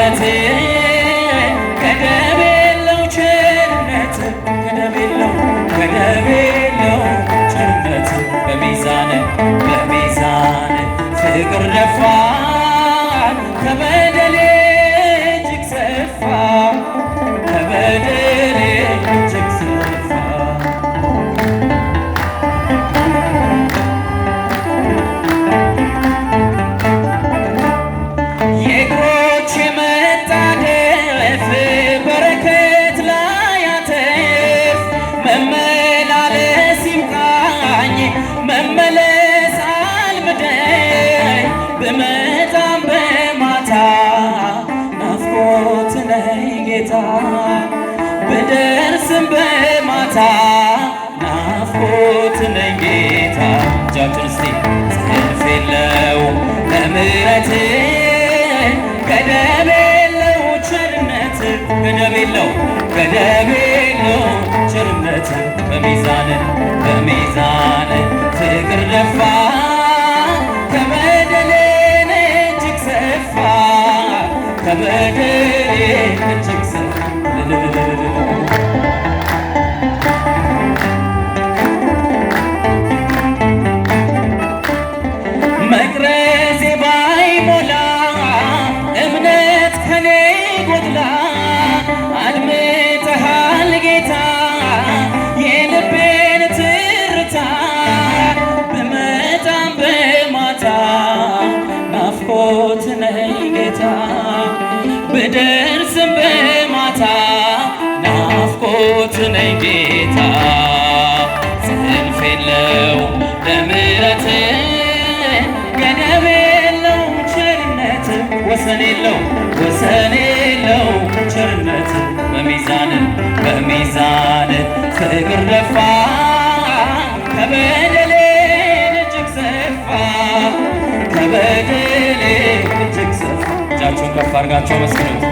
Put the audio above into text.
ምሕረት ገደብ የለው ቸርነት ገደብ የለው ገደብ የለው ቸርነት በሚዛን ፍቅር ደፋ ከበደሌ እጅግ ሰፋ ከበደሌ እጅግ ሰፋ የእግሮቼ መጣደፍ በረከት ላይ አተርፍ መመላለስ ይብቃኝ መመለስ አልምደኝ ብመጣም በማታ ናፍቆት ነኝ ጌታ ብደርስም በማታ ናፍቆት ነኝ ጌታ። እጃችን እስቲ ጽንፍ የለው ለምሕረት ገደብ የለው ቸርነት ገደብ የለው ቸርነት በሚዛን ፍቅር ደፋ ከበደሌ እጅግ ሰፋ ከበደሌ እጅግ ሰፋ መቅረዜ ባይሞላ እምነት ከኔ ጎድላ አድምጠሃል ጌታ የልቤን ትርታ ብመጣም በማታ ናፍቆት ነኝ ጌታ ብደርስም በማታ ናፍቆት ነኝ ጌታ። ጽንፍ የለው ለምሕረት ገደብ የለው ቸርነት ወሰን የለው ቸርነት በሚዛን ፍቅር ደፋ ከበደሌ እጅግ ሰፋ ከበደሌ እጅግ ሰፋ። እጃችሁን ከፍ አድርጋችሁ መስክሩት።